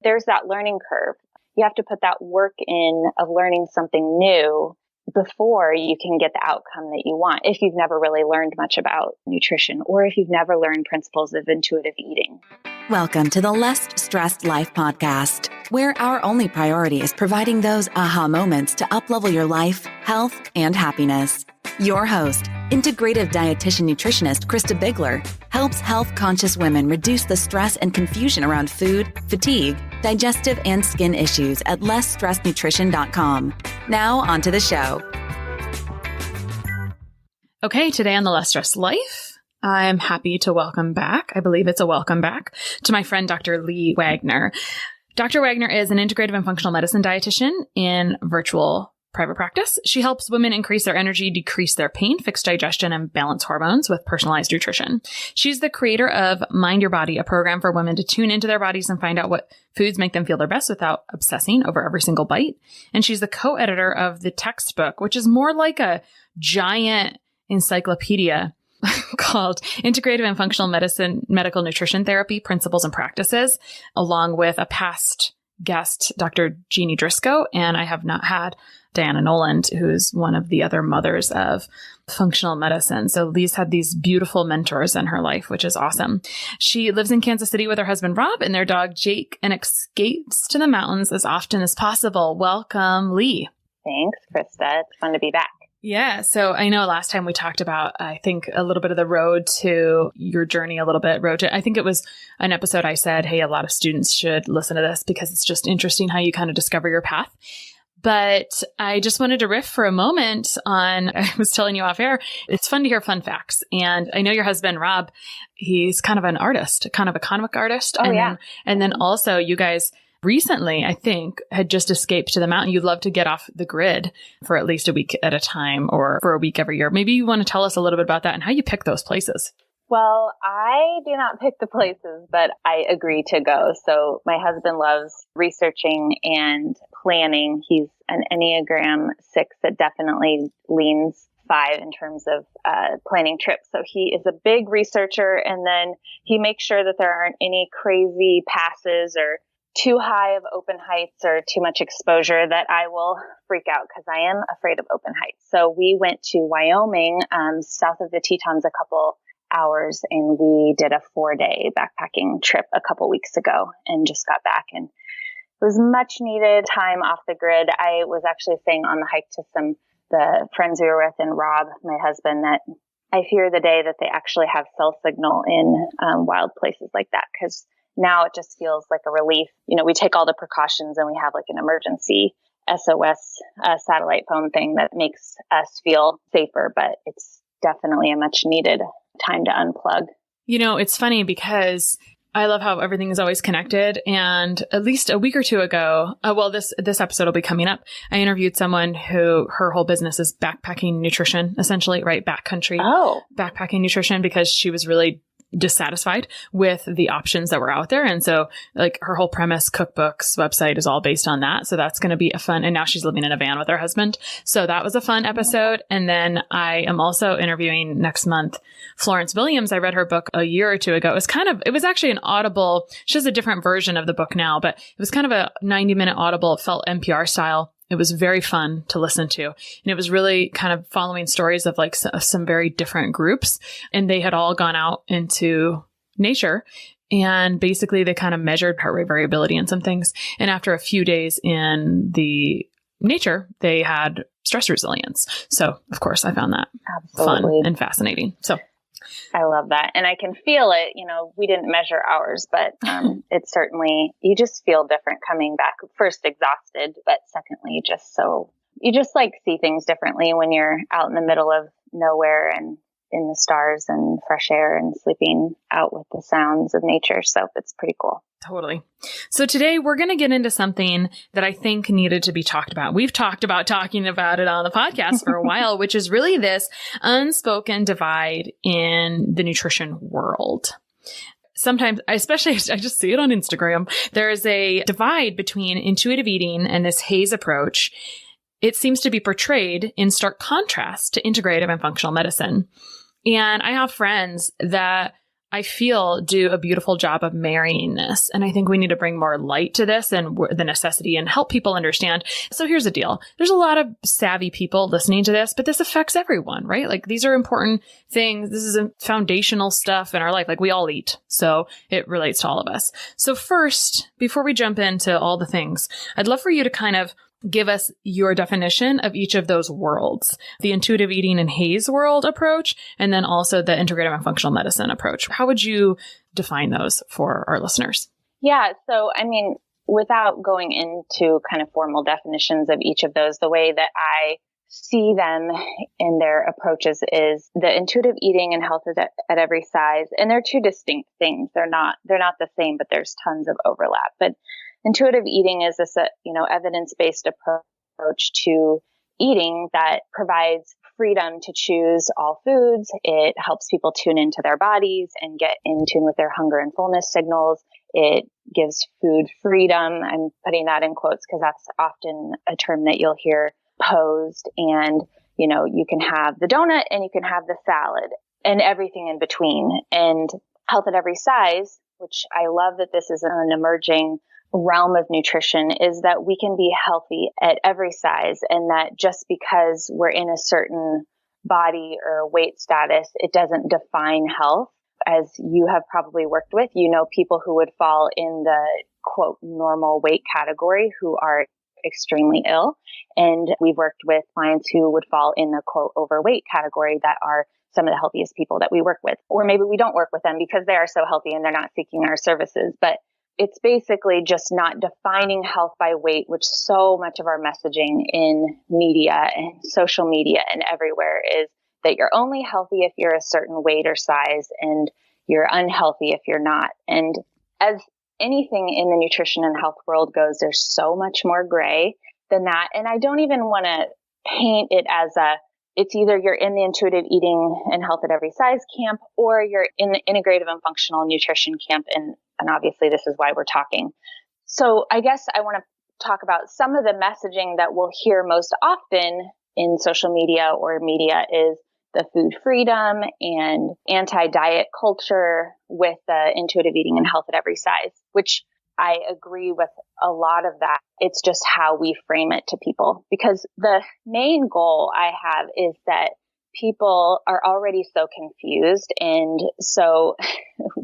there's that learning curve. You have to put that work in of learning something new before you can get the outcome that you want. If you've never really learned much about nutrition, or if you've never learned principles of intuitive eating. Welcome to the Less Stressed Life podcast, where our only priority is providing those aha moments to uplevel your life, health, and happiness. Your host, Integrative dietitian nutritionist Krista Bigler, helps health-conscious women reduce the stress and confusion around food, fatigue, digestive, and skin issues at lessstressednutrition.com. Now, on to the show. Okay, today on the Less Stressed Life, I'm happy to welcome back, I believe it's a welcome back, to my friend Dr. Leigh Wagner. Dr. Wagner is an integrative and functional medicine dietitian in virtual private practice. She helps women increase their energy, decrease their pain, fix digestion, and balance hormones with personalized nutrition. She's the creator of Mind Your Body, a program for women to tune into their bodies and find out what foods make them feel their best without obsessing over every single bite. And she's the co-editor of the textbook, which is more like a giant encyclopedia called Integrative and Functional Medicine, Medical Nutrition Therapy, Principles and Practices, along with a past guest, Dr. Jeannie Driscoll. And I have not had Diana Noland, who's one of the other mothers of functional medicine. So Leigh's had these beautiful mentors in her life, which is awesome. She lives in Kansas City with her husband, Rob, and their dog, Jake, and escapes to the mountains as often as possible. Welcome, Leigh. Thanks, Krista. It's fun to be back. Yeah. So I know last time we talked about, I think, a little bit of the road to your journey, a little bit I think it was an episode I said, hey, a lot of students should listen to this because it's just interesting how you kind of discover your path. But I just wanted to riff for a moment on, I was telling you off air, it's fun to hear fun facts. And I know your husband, Rob, he's kind of an artist, kind of a comic artist. Oh, yeah. And then also you guys recently, I think, had just escaped to the mountain. You'd love to get off the grid for at least a week at a time or for a week every year. Maybe you want to tell us a little bit about that and how you pick those places. Well, I do not pick the places, but I agree to go. So my husband loves researching and planning. He's an Enneagram 6 that definitely leans 5 in terms of planning trips. So he is a big researcher, and then he makes sure that there aren't any crazy passes or too high of open heights or too much exposure that I will freak out because I am afraid of open heights. So we went to Wyoming, south of the Tetons, a couple hours, and we did a 4-day backpacking trip a couple weeks ago and just got back, and it was much needed time off the grid. I was actually saying on the hike to the friends we were with and Rob, my husband, that I fear the day that they actually have cell signal in wild places like that, because now it just feels like a relief. You know, we take all the precautions and we have like an emergency SOS satellite phone thing that makes us feel safer, but it's definitely a much needed time to unplug. You know, it's funny because I love how everything is always connected. And at least a week or two ago, this episode will be coming up. I interviewed someone who her whole business is backpacking nutrition, essentially, right? Backcountry backpacking nutrition, because she was really dissatisfied with the options that were out there. And so like her whole premise cookbooks website is all based on that. So that's going to be a fun, and now she's living in a van with her husband. So that was a fun episode. And then I am also interviewing next month Florence Williams. I read her book a year or two ago. It was actually an Audible. She has a different version of the book now, but it was kind of a 90-minute Audible. It felt NPR style. It was very fun to listen to. And it was really kind of following stories of like some very different groups. And they had all gone out into nature. And basically they kind of measured heart rate variability and some things. And after a few days in the nature, they had stress resilience. So of course I found that fun and fascinating. So I love that. And I can feel it. You know, we didn't measure ours, but it's certainly, you just feel different coming back. First, exhausted, but secondly, you just like see things differently when you're out in the middle of nowhere and in the stars and fresh air and sleeping out with the sounds of nature. So it's pretty cool. Totally. So today we're going to get into something that I think needed to be talked about. We've talked about talking about it on the podcast for a while, which is really this unspoken divide in the nutrition world. Sometimes, especially, I just see it on Instagram, there is a divide between intuitive eating and this Haes approach. It seems to be portrayed in stark contrast to integrative and functional medicine. And I have friends that I feel, do a beautiful job of marrying this. And I think we need to bring more light to this and the necessity and help people understand. So here's the deal. There's a lot of savvy people listening to this, but this affects everyone, right? Like these are important things. This is a foundational stuff in our life. Like we all eat. So it relates to all of us. So first, before we jump into all the things, I'd love for you to kind of give us your definition of each of those worlds, the intuitive eating and Haes world approach, and then also the integrative and functional medicine approach. How would you define those for our listeners? Yeah. So, I mean, without going into kind of formal definitions of each of those, the way that I see them in their approaches is the intuitive eating and health at every size. And they're two distinct things. They're not the same, but there's tons of overlap. But intuitive eating is this, evidence-based approach to eating that provides freedom to choose all foods. It helps people tune into their bodies and get in tune with their hunger and fullness signals. It gives food freedom. I'm putting that in quotes because that's often a term that you'll hear posed. And, you can have the donut and you can have the salad and everything in between. And health at every size, which I love that this is an emerging realm of nutrition, is that we can be healthy at every size, and that just because we're in a certain body or weight status, it doesn't define health. As you have probably worked with, people who would fall in the quote normal weight category who are extremely ill. And we've worked with clients who would fall in the quote overweight category that are some of the healthiest people that we work with. Or maybe we don't work with them because they are so healthy and they're not seeking our services. But it's basically just not defining health by weight, which so much of our messaging in media and social media and everywhere is that you're only healthy if you're a certain weight or size and you're unhealthy if you're not. And as anything in the nutrition and health world goes, there's so much more gray than that. And I don't even want to paint it as it's either you're in the intuitive eating and health at every size camp or you're in the integrative and functional nutrition camp. And obviously this is why we're talking. So I guess I want to talk about some of the messaging that we'll hear most often in social media or media is the food freedom and anti-diet culture with the intuitive eating and health at every size, which I agree with a lot of that. It's just how we frame it to people, because the main goal I have is that people are already so confused. And so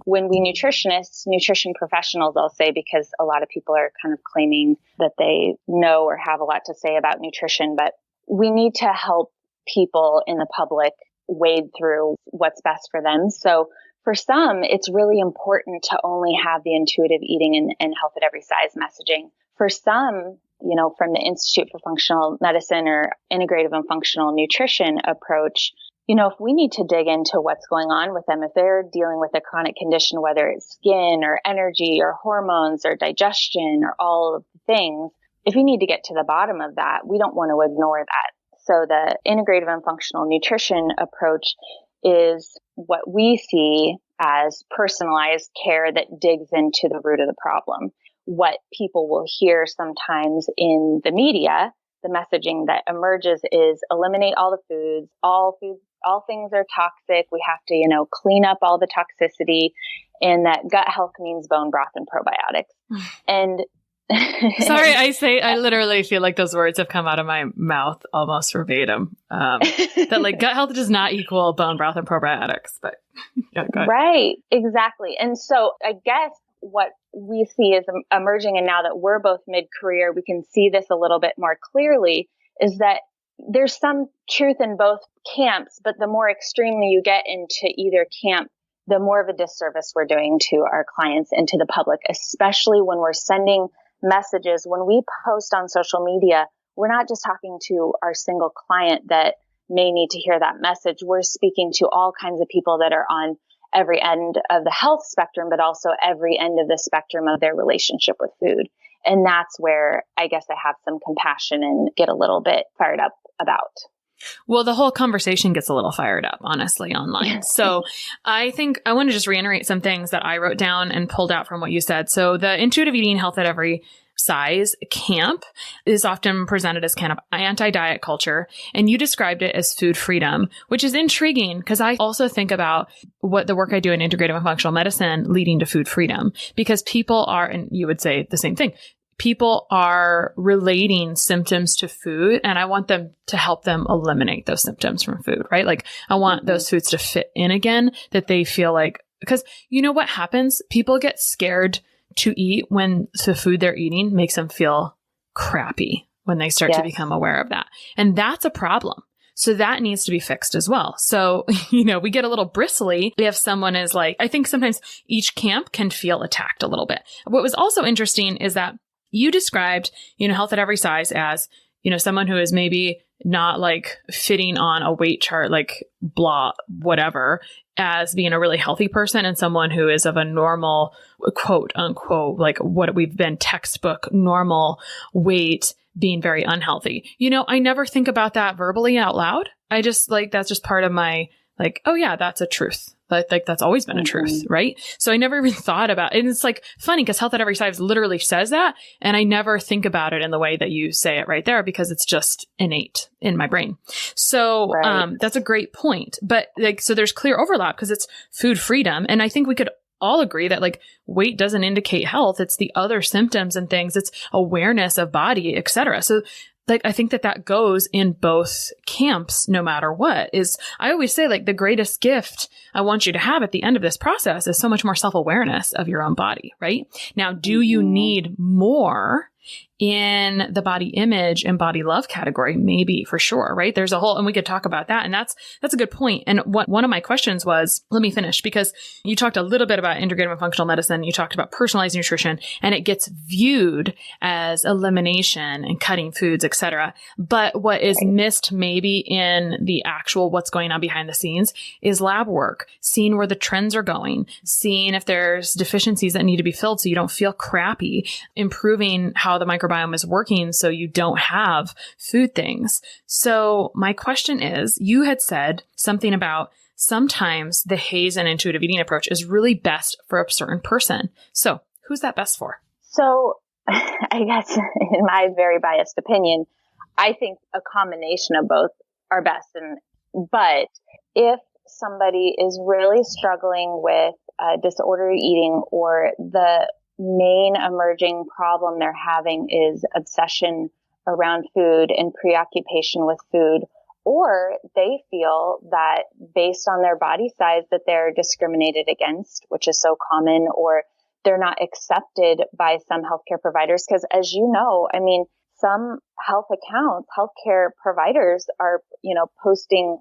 when we nutritionists, nutrition professionals, I'll say, because a lot of people are kind of claiming that they know or have a lot to say about nutrition, but we need to help people in the public wade through what's best for them. So for some, it's really important to only have the intuitive eating and health at every size messaging. For some, from the Institute for Functional Medicine or Integrative and Functional Nutrition approach, if we need to dig into what's going on with them, if they're dealing with a chronic condition, whether it's skin or energy or hormones or digestion or all of the things, if we need to get to the bottom of that, we don't want to ignore that. So the integrative and functional nutrition approach is what we see as personalized care that digs into the root of the problem. What people will hear sometimes in the media, the messaging that emerges is eliminate all the foods, all things are toxic. We have to, clean up all the toxicity, and that gut health means bone broth and probiotics. And sorry, I literally feel like those words have come out of my mouth almost verbatim. That like gut health does not equal bone broth and probiotics, but yeah, go ahead. Right, exactly. And so I guess what we see is emerging, and now that we're both mid-career, we can see this a little bit more clearly, is that there's some truth in both camps, but the more extremely you get into either camp, the more of a disservice we're doing to our clients and to the public, especially when we're sending messages. When we post on social media, we're not just talking to our single client that may need to hear that message. We're speaking to all kinds of people that are on every end of the health spectrum, but also every end of the spectrum of their relationship with food. And that's where I guess I have some compassion and get a little bit fired up about. Well, the whole conversation gets a little fired up, honestly, online. So I think I want to just reiterate some things that I wrote down and pulled out from what you said. So the intuitive eating health at every size camp is often presented as kind of anti-diet culture. And you described it as food freedom, which is intriguing because I also think about what the work I do in integrative and functional medicine leading to food freedom, because people are, and you would say the same thing, people are relating symptoms to food, and I want them to help them eliminate those symptoms from food, right? Like I want those foods to fit in again, that they feel like, because you know what happens? People get scared to eat when the food they're eating makes them feel crappy when they start to become aware of that. And that's a problem. So that needs to be fixed as well. So, we get a little bristly if someone is like, I think sometimes each camp can feel attacked a little bit. What was also interesting is that you described, health at every size as, someone who is maybe not like fitting on a weight chart, like blah, whatever, as being a really healthy person, and someone who is of a normal, quote unquote, like what we've been textbook normal weight being very unhealthy. I never think about that verbally out loud. I just that's just part of my oh yeah, that's a truth. Like that's always been a truth, right? So I never even thought about it. And it's like funny because Health at Every Size literally says that. And I never think about it in the way that you say it right there because it's just innate in my brain. So that's a great point. But so there's clear overlap because it's food freedom. And I think we could all agree that weight doesn't indicate health. It's the other symptoms and things. It's awareness of body, et cetera. So I think that goes in both camps, no matter what. I always say the greatest gift I want you to have at the end of this process is so much more self-awareness of your own body, right? Now, do you need more in the body image and body love category? Maybe, for sure, right? There's a whole, and we could talk about that. And that's a good point. And one of my questions was, let me finish, because you talked a little bit about integrative and functional medicine. You talked about personalized nutrition, and it gets viewed as elimination and cutting foods, et cetera. But what is missed maybe in the actual what's going on behind the scenes is lab work, seeing where the trends are going, seeing if there's deficiencies that need to be filled so you don't feel crappy, improving how the microbiome is working so you don't have food things. So my question is, you had said something about sometimes the Haes and intuitive eating approach is really best for a certain person. So who's that best for? So I guess in my very biased opinion, I think a combination of both are best. But if somebody is really struggling with disordered eating, or the main emerging problem they're having is obsession around food and preoccupation with food, or they feel that based on their body size that they're discriminated against, which is so common, or they're not accepted by some healthcare providers. Because as you know, some health accounts, healthcare providers are, posting,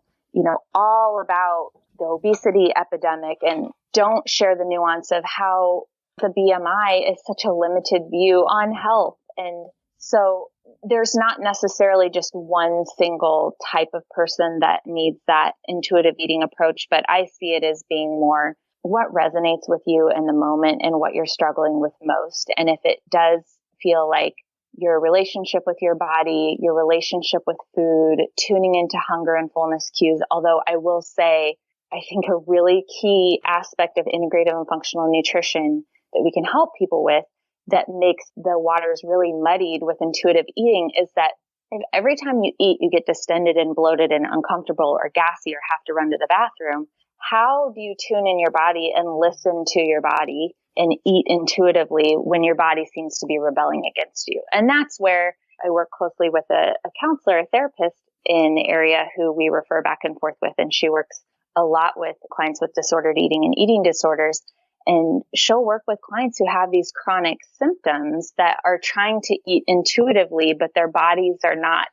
all about the obesity epidemic and don't share the nuance of how the BMI is such a limited view on health. And so there's not necessarily just one single type of person that needs that intuitive eating approach, but I see it as being more what resonates with you in the moment and what you're struggling with most. And if it does feel like your relationship with your body, your relationship with food, tuning into hunger and fullness cues, although I will say, I think a really key aspect of integrative and functional nutrition that we can help people with that makes the waters really muddied with intuitive eating is that if every time you eat, you get distended and bloated and uncomfortable or gassy or have to run to the bathroom, how do you tune in your body and listen to your body and eat intuitively when your body seems to be rebelling against you? And that's where I work closely with a counselor, a therapist in the area who we refer back and forth with. And she works a lot with clients with disordered eating and eating disorders. And she'll work with clients who have these chronic symptoms that are trying to eat intuitively, but their bodies are not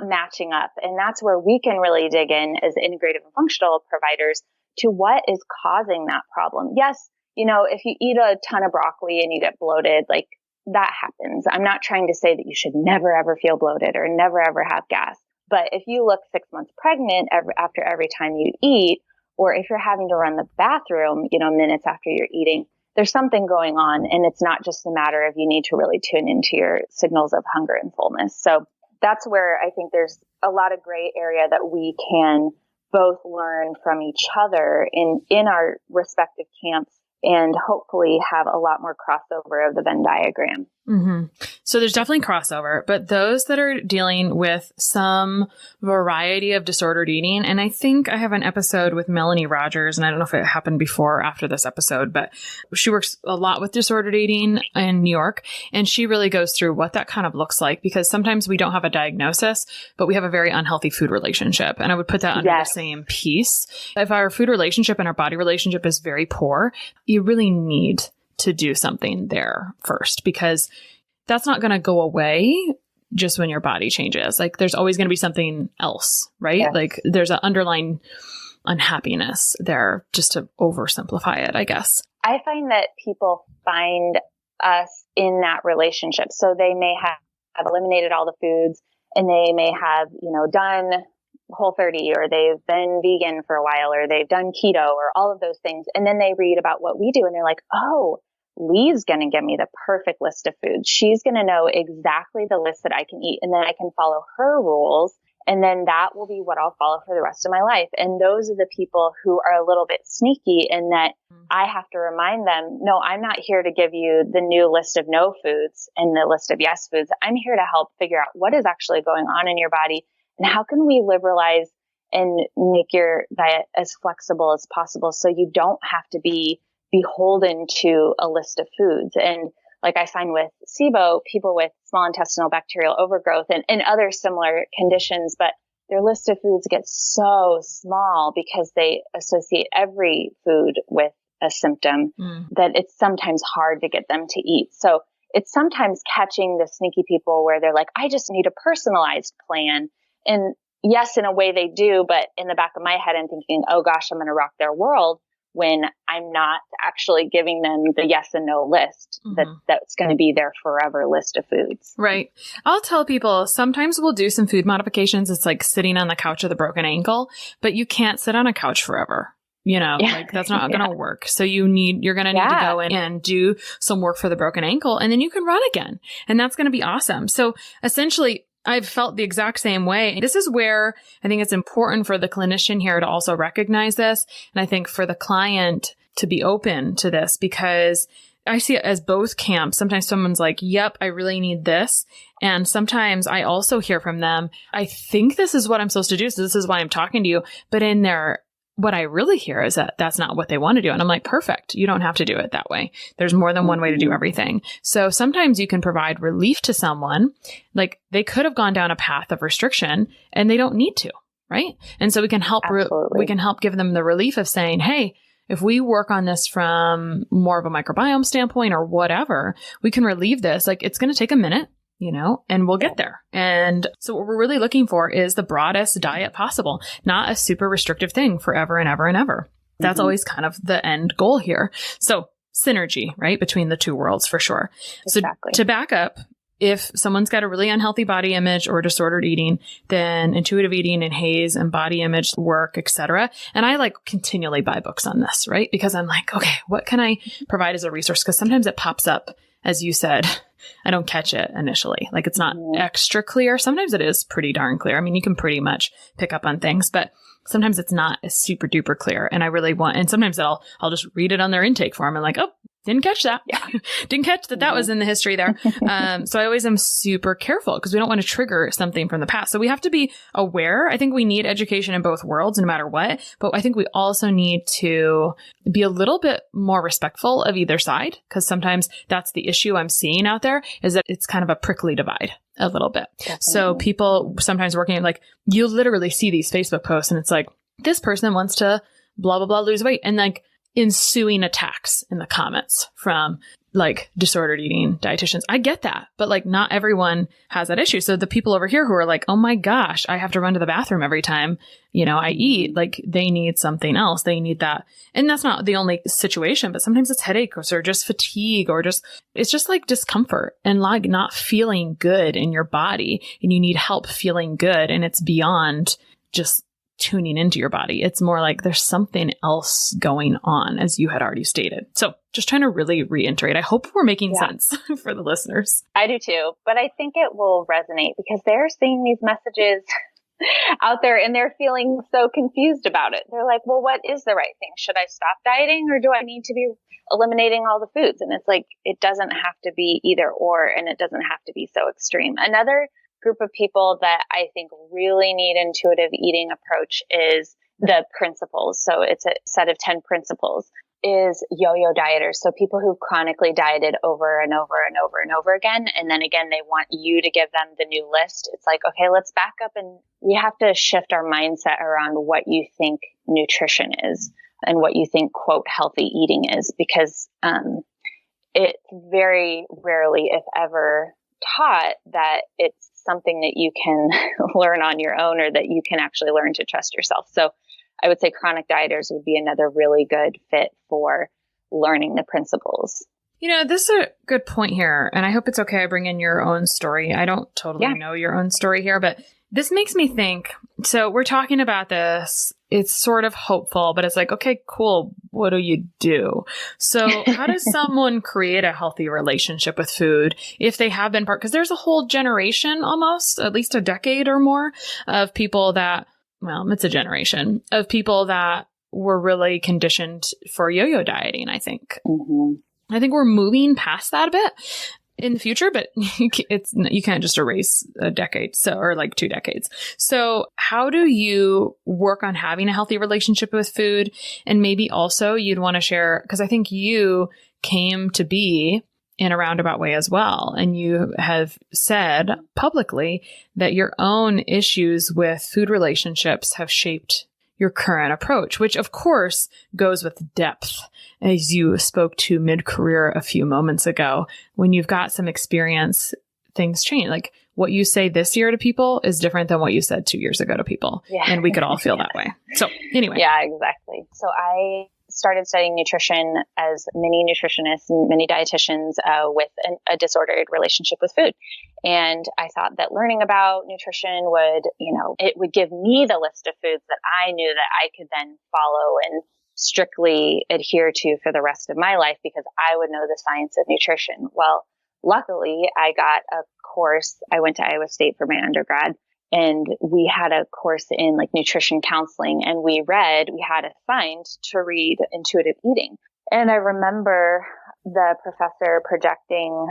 matching up. And that's where we can really dig in as integrative and functional providers to what is causing that problem. Yes, if you eat a ton of broccoli and you get bloated, that happens. I'm not trying to say that you should never, ever feel bloated or never, ever have gas. But if you look 6 months pregnant after every time you eat, or if you're having to run the bathroom, minutes after you're eating, there's something going on. And it's not just a matter of you need to really tune into your signals of hunger and fullness. So that's where I think there's a lot of gray area that we can both learn from each other in our respective camps and hopefully have a lot more crossover of the Venn diagram. Mm-hmm. So there's definitely crossover, but those that are dealing with some variety of disordered eating, and I think I have an episode with Melanie Rogers, and I don't know if it happened before or after this episode, but she works a lot with disordered eating in New York, and she really goes through what that kind of looks like, because sometimes we don't have a diagnosis, but we have a very unhealthy food relationship. And I would put that under the same piece. If our food relationship and our body relationship is very poor, you really need to do something there first, because that's not going to go away just when your body changes. Like there's always going to be something else, right? Yes. Like there's an underlying unhappiness there, just to oversimplify it, I guess. I find that people find us in that relationship. So they may have eliminated all the foods, and they may have, done Whole30, or they've been vegan for a while, or they've done keto, or all of those things. And then they read about what we do, and they're like, oh, Leigh's going to give me the perfect list of foods. She's going to know exactly the list that I can eat, and then I can follow her rules. And then that will be what I'll follow for the rest of my life. And those are the people who are a little bit sneaky, in that I have to remind them, no, I'm not here to give you the new list of no foods and the list of yes foods. I'm here to help figure out what is actually going on in your body, and how can we liberalize and make your diet as flexible as possible, so you don't have to be beholden to a list of foods. And like I find with SIBO, people with small intestinal bacterial overgrowth and other similar conditions, but their list of foods gets so small because they associate every food with a symptom that it's sometimes hard to get them to eat. So it's sometimes catching the sneaky people where they're like, I just need a personalized plan. And yes, in a way they do, but in the back of my head, I'm thinking, oh gosh, I'm going to rock their world, when I'm not actually giving them the yes and no list that's going to be their forever list of foods. Right. I'll tell people sometimes we'll do some food modifications. It's like sitting on the couch with a broken ankle, but you can't sit on a couch forever. Like that's not going to work. So you're going to need to go in and do some work for the broken ankle, and then you can run again. And that's going to be awesome. So essentially, I've felt the exact same way. This is where I think it's important for the clinician here to also recognize this. And I think for the client to be open to this, because I see it as both camps. Sometimes someone's like, yep, I really need this. And sometimes I also hear from them, I think this is what I'm supposed to do, so this is why I'm talking to you. But in their what I really hear is that that's not what they want to do. And I'm like, perfect. You don't have to do it that way. There's more than one way to do everything. So sometimes you can provide relief to someone. Like they could have gone down a path of restriction and they don't need to, right? And so we can help, we can help give them the relief of saying, hey, if we work on this from more of a microbiome standpoint or whatever, we can relieve this. Like it's going to take a minute, and we'll get there. And so what we're really looking for is the broadest diet possible, not a super restrictive thing forever and ever and ever. That's always kind of the end goal here. So synergy, right, between the two worlds for sure. Exactly. So to back up, if someone's got a really unhealthy body image or disordered eating, then intuitive eating and Haes and body image work, etc. And I continually buy books on this, right? Because I'm like, okay, what can I provide as a resource? Because sometimes it pops up, as you said, I don't catch it initially. Like it's not extra clear. Sometimes it is pretty darn clear. I mean, you can pretty much pick up on things, but sometimes it's not as super duper clear. And I really want, and sometimes I'll just read it on their intake form and like, oh, didn't catch that. Yeah. Didn't catch that that was in the history there. So I always am super careful because we don't want to trigger something from the past. So we have to be aware. I think we need education in both worlds no matter what. But I think we also need to be a little bit more respectful of either side, because sometimes that's the issue I'm seeing out there, is that it's kind of a prickly divide a little bit. Definitely. So people sometimes working you literally see these Facebook posts and it's like, this person wants to blah, blah, blah, lose weight. And ensuing attacks in the comments from disordered eating dietitians. I get that, but not everyone has that issue. So the people over here who are like, oh my gosh, I have to run to the bathroom every time, I eat, they need something else. They need that. And that's not the only situation, but sometimes it's headaches or just fatigue or it's just discomfort and not feeling good in your body, and you need help feeling good. And it's beyond just tuning into your body. It's more like there's something else going on, as you had already stated. So just trying to really reiterate. I hope we're making sense for the listeners. I do too, but I think it will resonate because they're seeing these messages out there, and they're feeling so confused about it. They're like, well, what is the right thing? Should I stop dieting, or do I need to be eliminating all the foods? And it's like, it doesn't have to be either or, and it doesn't have to be so extreme. Another group of people that I think really need intuitive eating approach is the principles. So it's a set of 10 principles, is yo-yo dieters. So people who've chronically dieted over and over and over and over again. And then again, they want you to give them the new list. It's like, okay, let's back up, and we have to shift our mindset around what you think nutrition is and what you think, quote, healthy eating is, because it's very rarely, if ever, taught that it's something that you can learn on your own, or that you can actually learn to trust yourself. So I would say chronic dieters would be another really good fit for learning the principles. This is a good point here, and I hope it's okay I bring in your own story. I don't totally know your own story here, but this makes me think, so we're talking about this, it's sort of hopeful, but it's like, okay, cool, what do you do? So how does someone create a healthy relationship with food if they have been because there's a whole generation, almost, at least a decade or more, of people that, well, it's a generation of people that were really conditioned for yo-yo dieting, I think. Mm-hmm. I think we're moving past that a bit in the future, but you can't just erase a decade, or like 2 decades. So how do you work on having a healthy relationship with food? And maybe also you'd want to share, because I think you came to be in a roundabout way as well. And you have said publicly that your own issues with food relationships have shaped your current approach, which of course goes with depth, as you spoke to mid-career a few moments ago. When you've got some experience, things change. Like what you say this year to people is different than what you said 2 years ago to people. Yeah. And we could all feel that way. So anyway. Yeah, exactly. So I started studying nutrition, as many nutritionists and many dietitians, with a disordered relationship with food. And I thought that learning about nutrition would, it would give me the list of foods that I knew that I could then follow and strictly adhere to for the rest of my life, because I would know the science of nutrition. Well, luckily I got a course. I went to Iowa State for my undergrad, and we had a course in like nutrition counseling, and we had assigned to read Intuitive Eating. And I remember the professor projecting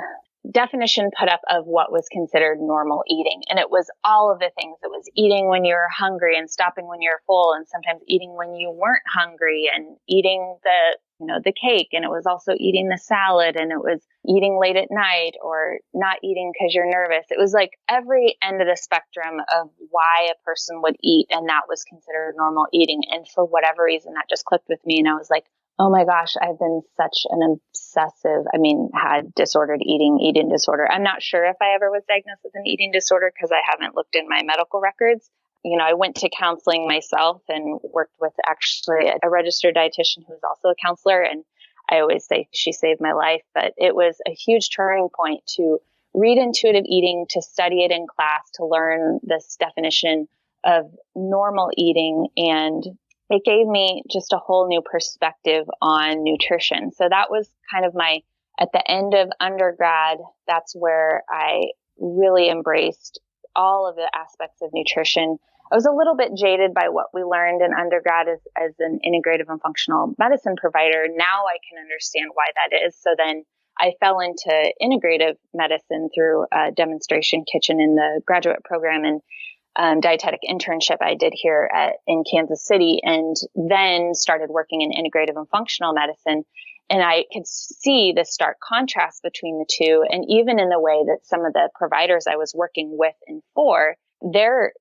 definition put up of what was considered normal eating. And it was all of the things. It was eating when you were hungry and stopping when you're full, and sometimes eating when you weren't hungry, and eating the cake. And it was also eating the salad, and it was eating late at night, or not eating because you're nervous. It was like every end of the spectrum of why a person would eat, and that was considered normal eating. And for whatever reason, that just clicked with me. And I was like, oh my gosh, I've been such an obsessive, had disordered eating disorder. I'm not sure if I ever was diagnosed with an eating disorder because I haven't looked in my medical records. I went to counseling myself and worked with actually a registered dietitian who was also a counselor. And I always say she saved my life, but it was a huge turning point to read Intuitive Eating, to study it in class, to learn this definition of normal eating. And it gave me just a whole new perspective on nutrition. So that was kind of at the end of undergrad, that's where I really embraced all of the aspects of nutrition. I was a little bit jaded by what we learned in undergrad as an integrative and functional medicine provider. Now I can understand why that is. So then I fell into integrative medicine through a demonstration kitchen in the graduate program and dietetic internship I did here in Kansas City, and then started working in integrative and functional medicine. And I could see the stark contrast between the two. And even in the way that some of the providers I was working with and for, their,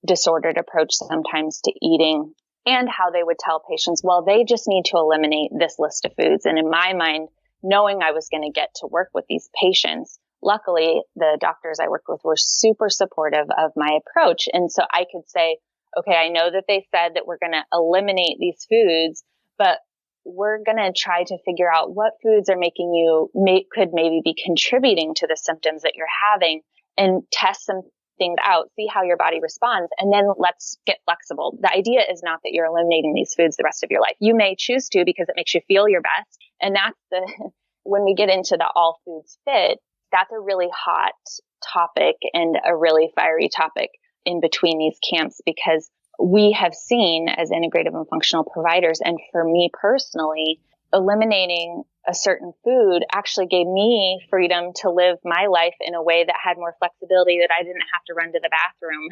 disordered approach sometimes to eating, and how they would tell patients, well, they just need to eliminate this list of foods. And in my mind, knowing I was going to get to work with these patients, luckily the doctors I worked with were super supportive of my approach. And so I could say, okay, I know that they said that we're going to eliminate these foods, but we're going to try to figure out what foods are making you could maybe be contributing to the symptoms that you're having, and test some things out, see how your body responds, and then let's get flexible. The idea is not that you're eliminating these foods the rest of your life. You may choose to because it makes you feel your best. And that's when we get into the all foods fit, that's a really hot topic and a really fiery topic. in between these camps, because we have seen as integrative and functional providers, and for me personally, eliminating a certain food actually gave me freedom to live my life in a way that had more flexibility, that I didn't have to run to the bathroom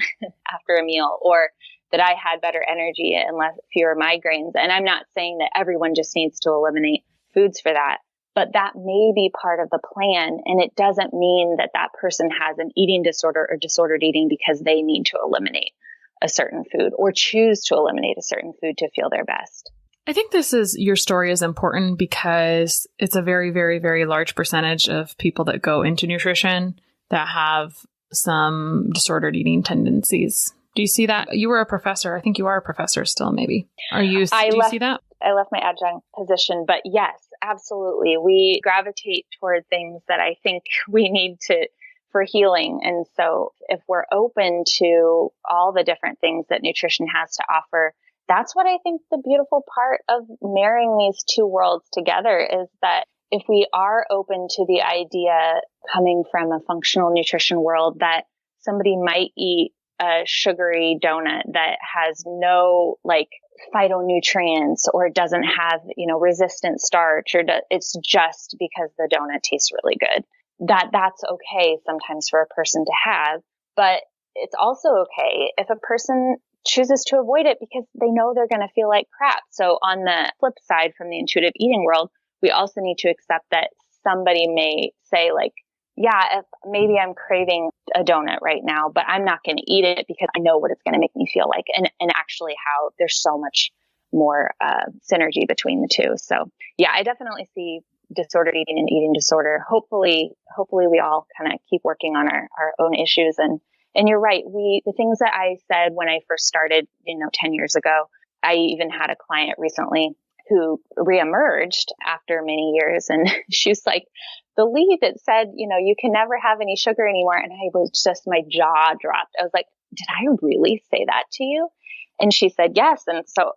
after a meal, or that I had better energy and fewer migraines. And I'm not saying that everyone just needs to eliminate foods for that, but that may be part of the plan. And it doesn't mean that that person has an eating disorder or disordered eating because they need to eliminate a certain food or choose to eliminate a certain food to feel their best. I think your story is important because it's a very, very, very large percentage of people that go into nutrition that have some disordered eating tendencies. Do you see that? You were a professor. I think you are a professor still, maybe. Do you see that? I left my adjunct position, but yes, absolutely. We gravitate toward things that I think we need for healing. And so if we're open to all the different things that nutrition has to offer, that's what I think the beautiful part of marrying these two worlds together is, that if we are open to the idea coming from a functional nutrition world that somebody might eat a sugary donut that has no phytonutrients, or it doesn't have, resistant starch, or it's just because the donut tastes really good, that's okay sometimes for a person to have. But it's also okay if a person chooses to avoid it because they know they're going to feel like crap. So on the flip side, from the intuitive eating world, we also need to accept that somebody may say if maybe I'm craving a donut right now, but I'm not going to eat it because I know what it's going to make me feel like, and actually how there's so much more synergy between the two. So yeah, I definitely see disordered eating and eating disorder. Hopefully we all kind of keep working on our own issues. And you're right. The things that I said when I first started, 10 years ago, I even had a client recently who reemerged after many years. And she was like, the Leigh that said, you can never have any sugar anymore. And my jaw dropped. I was like, did I really say that to you? And she said, yes. And so,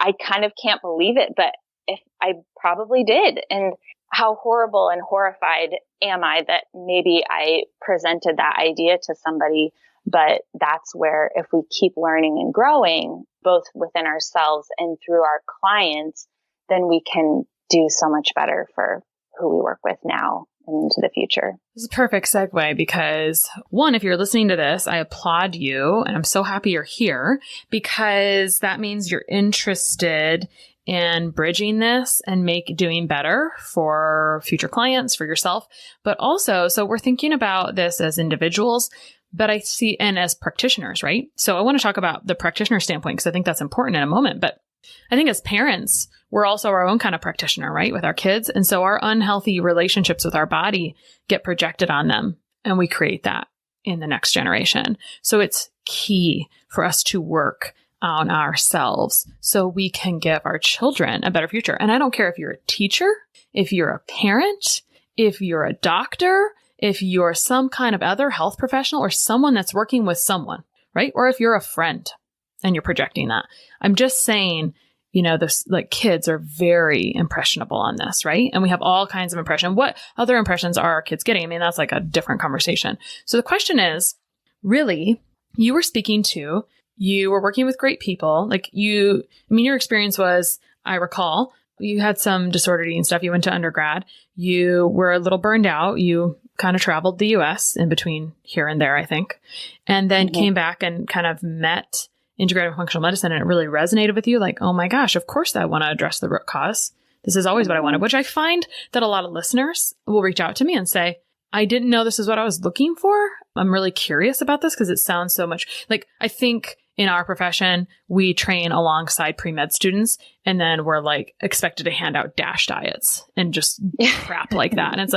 I kind of can't believe it, but if I probably did. And how horrible and horrified am I that maybe I presented that idea to somebody? But that's where, if we keep learning and growing, both within ourselves and through our clients, then we can do so much better for who we work with now and into the future. This is a perfect segue because, one, if you're listening to this, I applaud you, and I'm so happy you're here, because that means you're interested in bridging this and doing better for future clients, for yourself, but also, so we're thinking about this as individuals, but I see, and as practitioners, right? So I want to talk about the practitioner standpoint because I think that's important in a moment, but I think as parents, we're also our own kind of practitioner, right? With our kids. And so our unhealthy relationships with our body get projected on them, and we create that in the next generation. So it's key for us to work on ourselves so we can give our children a better future. And I don't care if you're a teacher, if you're a parent, if you're a doctor, if you're some kind of other health professional or someone that's working with someone, right? Or if you're a friend and you're projecting that. I'm just saying, this kids are very impressionable on this, right? And we have all kinds of impression. What other impressions are our kids getting? That's a different conversation. So the question is, really, you were working with great people. Your experience was, I recall, you had some disordered eating stuff. You went to undergrad. You were a little burned out. You kind of traveled the US in between here and there, I think, and then came back and kind of met integrative functional medicine, and it really resonated with you. Oh my gosh, of course I want to address the root cause. This is always what I wanted, which I find that a lot of listeners will reach out to me and say, I didn't know this is what I was looking for. I'm really curious about this because it sounds so much I think in our profession, we train alongside pre-med students, and then we're expected to hand out DASH diets and just crap like that. And it's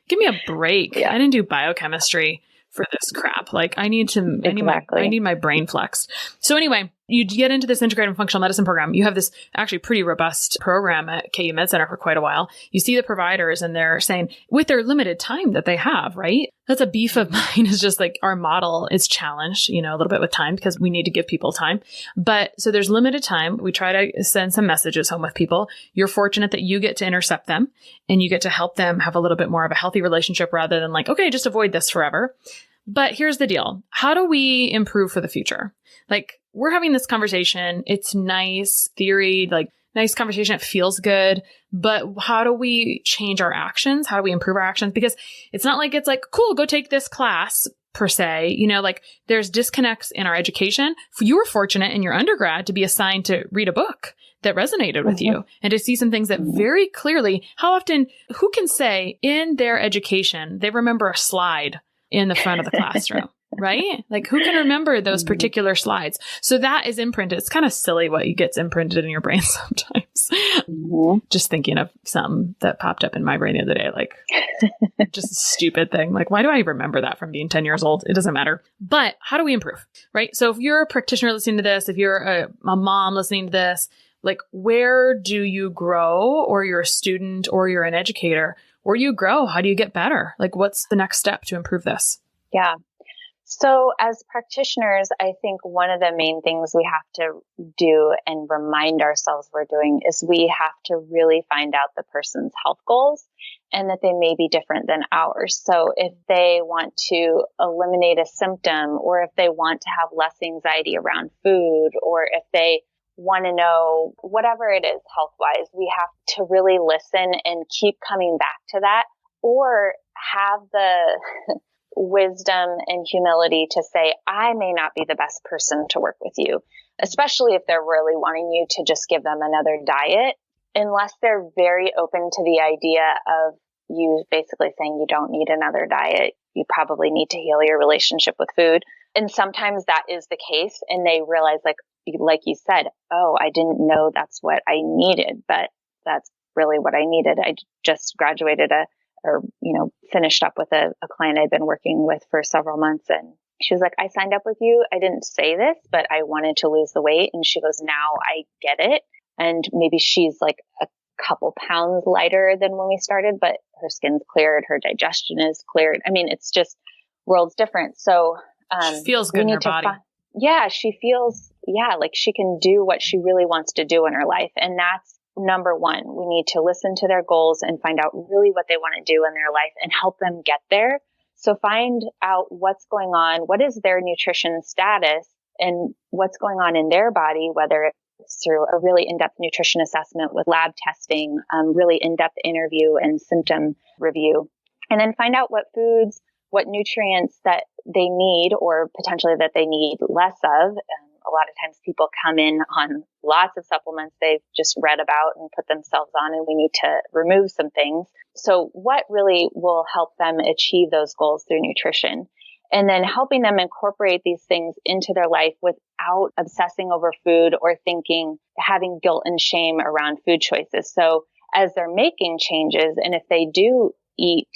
give me a break. Yeah. I didn't do biochemistry for this crap. I need my brain flexed. So anyway, you get into this integrative functional medicine program. You have this actually pretty robust program at KU Med Center for quite a while. You see the providers and they're saying, with their limited time that they have, right? That's a beef of mine, is just our model is challenged, a little bit with time because we need to give people time. But so there's limited time. We try to send some messages home with people. You're fortunate that you get to intercept them and you get to help them have a little bit more of a healthy relationship rather than okay, just avoid this forever. But here's the deal. How do we improve for the future? Like, we're having this conversation. It's nice theory, like nice conversation. It feels good. But how do we change our actions? How do we improve our actions? Because it's not like it's like, cool, go take this class per se. You know, like there's disconnects in our education. You were fortunate in your undergrad to be assigned to read a book that resonated with you and to see some things that very clearly, how often, who can say in their education, they remember a slide in the front of the classroom, right? Like who can remember those particular slides? So that is imprinted. It's kind of silly what gets imprinted in your brain sometimes. Just thinking of some that popped up in my brain the other day, like just a stupid thing. Like, why do I remember that from being 10 years old? It doesn't matter. But how do we improve, right? So if you're a practitioner listening to this, if you're a mom listening to this, like where do you grow, or you're a student or you're an educator? Where do you grow? How do you get better? Like, what's the next step to improve this? Yeah. So as practitioners, I think one of the main things we have to do and remind ourselves we're doing is we have to really find out the person's health goals and that they may be different than ours. So if they want to eliminate a symptom, or if they want to have less anxiety around food, or if they want to know whatever it is health-wise, we have to really listen and keep coming back to that, or have the wisdom and humility to say, I may not be the best person to work with you, especially if they're really wanting you to just give them another diet, unless they're very open to the idea of you basically saying you don't need another diet. You probably need to heal your relationship with food. And sometimes that is the case. And they realize, like you said, oh, I didn't know that's what I needed, but that's really what I needed. I just graduated finished up with a client I'd been working with for several months. And she was like, I signed up with you. I didn't say this, but I wanted to lose the weight. And she goes, now I get it. And maybe she's like a couple pounds lighter than when we started, but her skin's cleared. Her digestion is cleared. I mean, it's just worlds different. So, she feels good in her body. She feels, like she can do what she really wants to do in her life. And that's number one. We need to listen to their goals and find out really what they want to do in their life and help them get there. So find out what's going on, what is their nutrition status, and what's going on in their body, whether it's through a really in-depth nutrition assessment with lab testing, really in-depth interview and symptom review. And then find out what foods, what nutrients that they need, or potentially that they need less of. A lot of times people come in on lots of supplements they've just read about and put themselves on, and we need to remove some things. So what really will help them achieve those goals through nutrition? And then helping them incorporate these things into their life without obsessing over food or having guilt and shame around food choices. So as they're making changes, and if they do eat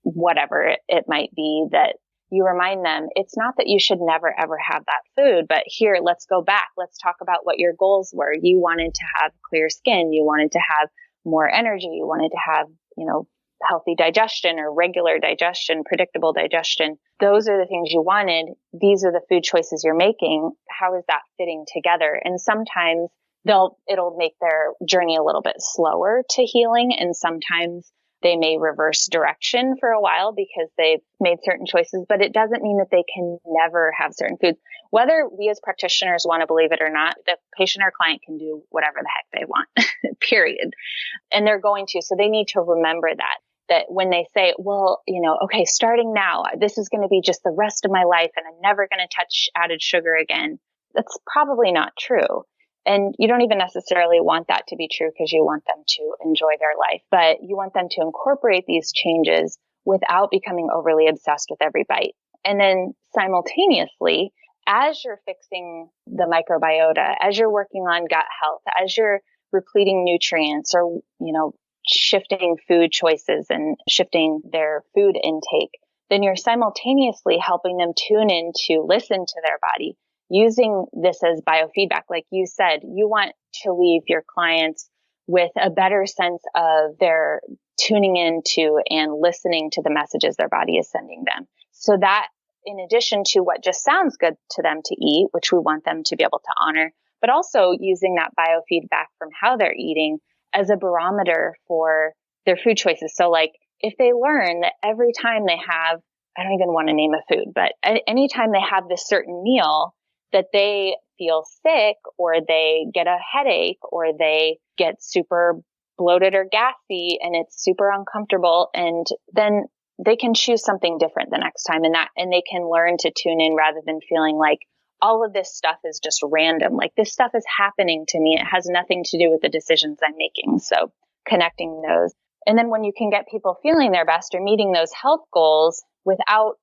whatever it might be, that you remind them, it's not that you should never, ever have that food, but here, let's go back. Let's talk about what your goals were. You wanted to have clear skin. You wanted to have more energy. You wanted to have, healthy digestion or regular digestion, predictable digestion. Those are the things you wanted. These are the food choices you're making. How is that fitting together? And sometimes it'll make their journey a little bit slower to healing. And sometimes they may reverse direction for a while because they've made certain choices, but it doesn't mean that they can never have certain foods. Whether we as practitioners want to believe it or not, the patient or client can do whatever the heck they want, period. And they're going to. So they need to remember that when they say, well, okay, starting now, this is going to be just the rest of my life and I'm never going to touch added sugar again. That's probably not true. And you don't even necessarily want that to be true because you want them to enjoy their life, but you want them to incorporate these changes without becoming overly obsessed with every bite. And then simultaneously, as you're fixing the microbiota, as you're working on gut health, as you're repleting nutrients or, shifting food choices and shifting their food intake, then you're simultaneously helping them tune in to listen to their body, using this as biofeedback. Like you said, you want to leave your clients with a better sense of their tuning into and listening to the messages their body is sending them. So that in addition to what just sounds good to them to eat, which we want them to be able to honor, but also using that biofeedback from how they're eating as a barometer for their food choices. So like if they learn that every time they have I don't even want to name a food, but anytime they have this certain meal that they feel sick or they get a headache or they get super bloated or gassy and it's super uncomfortable, and then they can choose something different the next time, and they can learn to tune in rather than feeling like all of this stuff is just random. Like, this stuff is happening to me. It has nothing to do with the decisions I'm making. So connecting those. And then when you can get people feeling their best or meeting those health goals without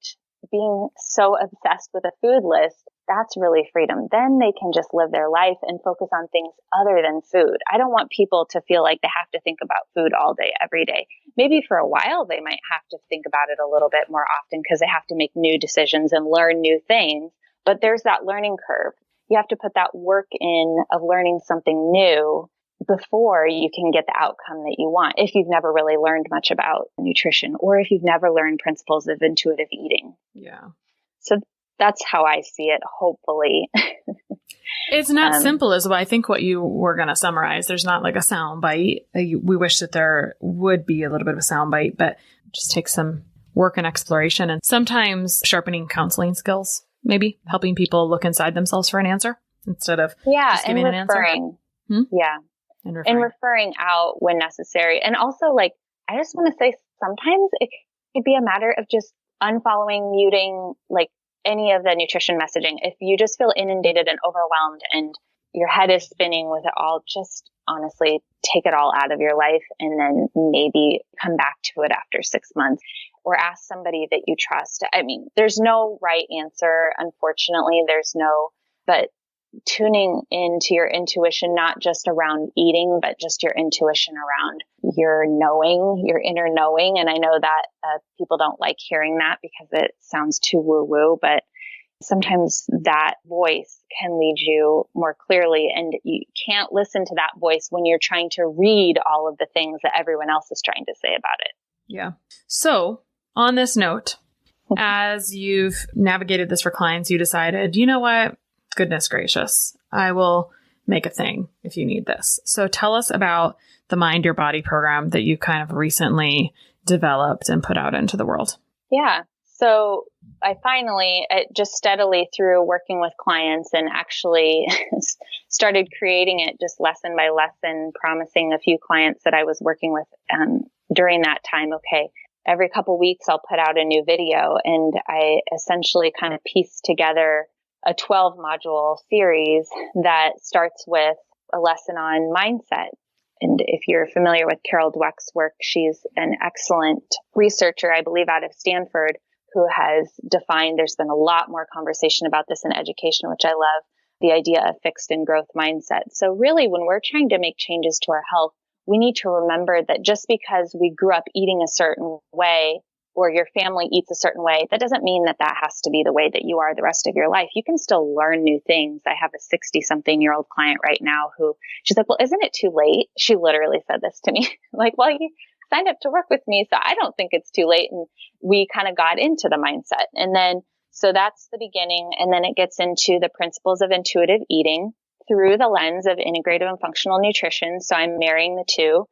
being so obsessed with a food list, that's really freedom. Then they can just live their life and focus on things other than food. I don't want people to feel like they have to think about food all day, every day. Maybe for a while they might have to think about it a little bit more often because they have to make new decisions and learn new things. But there's that learning curve. You have to put that work in of learning something new before you can get the outcome that you want. If you've never really learned much about nutrition, or if you've never learned principles of intuitive eating. Yeah. So that's how I see it, hopefully. It's not simple as well. I think what you were going to summarize, there's not like a sound bite. We wish that there would be a little bit of a sound bite, but just take some work and exploration, and sometimes sharpening counseling skills, maybe helping people look inside themselves for an answer instead of just giving an answer. Yeah. And referring out when necessary. And also, like, I just want to say sometimes it could be a matter of just unfollowing, muting, like, any of the nutrition messaging. If you just feel inundated and overwhelmed and your head is spinning with it all, just honestly take it all out of your life and then maybe come back to it after 6 months, or ask somebody that you trust. I mean, there's no right answer. Unfortunately, but tuning into your intuition, not just around eating, but just your intuition around your knowing, your inner knowing. And I know that people don't like hearing that because it sounds too woo-woo, but sometimes that voice can lead you more clearly, and you can't listen to that voice when you're trying to read all of the things that everyone else is trying to say about it. Yeah. So on this note, as you've navigated this for clients, you decided, you know what? Goodness gracious, I will make a thing if you need this. So tell us about the Mind Your Body program that you kind of recently developed and put out into the world. Yeah. So I finally, just steadily through working with clients and actually started creating it just lesson by lesson, promising a few clients that I was working with during that time, okay, every couple weeks I'll put out a new video, and I essentially kind of pieced together a 12 module series that starts with a lesson on mindset. And if you're familiar with Carol Dweck's work, she's an excellent researcher, I believe, out of Stanford, who has defined, there's been a lot more conversation about this in education, which I love, the idea of fixed and growth mindset. So really, when we're trying to make changes to our health, we need to remember that just because we grew up eating a certain way, or your family eats a certain way, that doesn't mean that has to be the way that you are the rest of your life. You can still learn new things. I have a 60-something-year-old client right now who, she's like, well, isn't it too late? She literally said this to me. Like, well, you signed up to work with me, so I don't think it's too late. And we kind of got into the mindset. And then, so that's the beginning. And then it gets into the principles of intuitive eating through the lens of integrative and functional nutrition. So I'm marrying the two.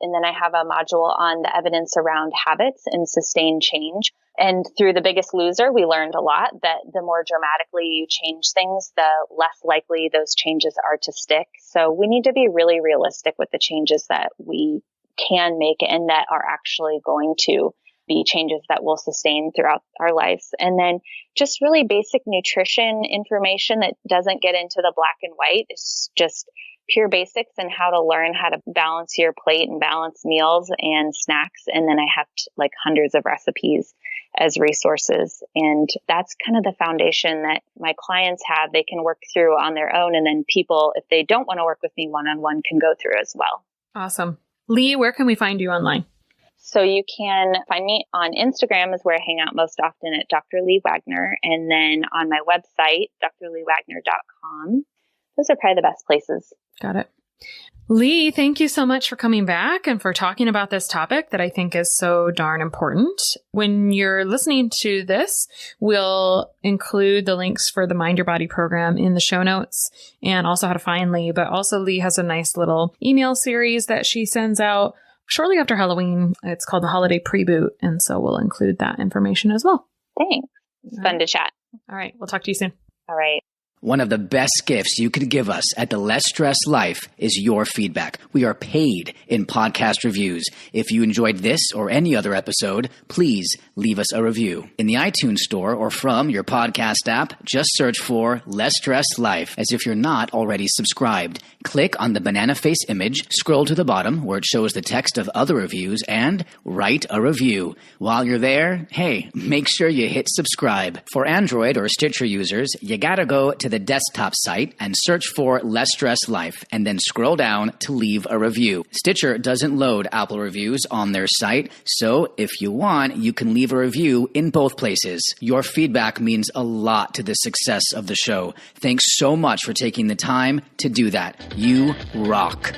And then I have a module on the evidence around habits and sustained change. And through The Biggest Loser, we learned a lot that the more dramatically you change things, the less likely those changes are to stick. So we need to be really realistic with the changes that we can make and that are actually going to be changes that will sustain throughout our lives. And then just really basic nutrition information that doesn't get into the black and white. It's just pure basics and how to learn how to balance your plate and balance meals and snacks. And then I have like hundreds of recipes as resources. And that's kind of the foundation that my clients have. They can work through on their own. And then people, if they don't want to work with me one-on-one, can go through as well. Awesome. Leigh, where can we find you online? So you can find me on Instagram is where I hang out most often at Dr. Leigh Wagner. And then on my website, drleighwagner.com. Those are probably the best places. Got it. Leigh, thank you so much for coming back and for talking about this topic that I think is so darn important. When you're listening to this, we'll include the links for the Mind Your Body program in the show notes and also how to find Leigh. But also Leigh has a nice little email series that she sends out shortly after Halloween. It's called the Holiday Pre-Boot. And so we'll include that information as well. Thanks. It's fun to chat. All right. We'll talk to you soon. All right. One of the best gifts you could give us at the Less Stress Life is your feedback. We are paid in podcast reviews. If you enjoyed this or any other episode, please leave us a review. In the iTunes store or from your podcast app, just search for Less Stress Life as if you're not already subscribed. Click on the banana face image, scroll to the bottom where it shows the text of other reviews, and write a review. While you're there, hey, make sure you hit subscribe. For Android or Stitcher users, you gotta go to the desktop site and search for Less Stress Life and then scroll down to leave a review. Stitcher doesn't load Apple reviews on their site, so if you want, you can leave a review in both places. Your feedback means a lot to the success of the show. Thanks so much for taking the time to do that. You rock.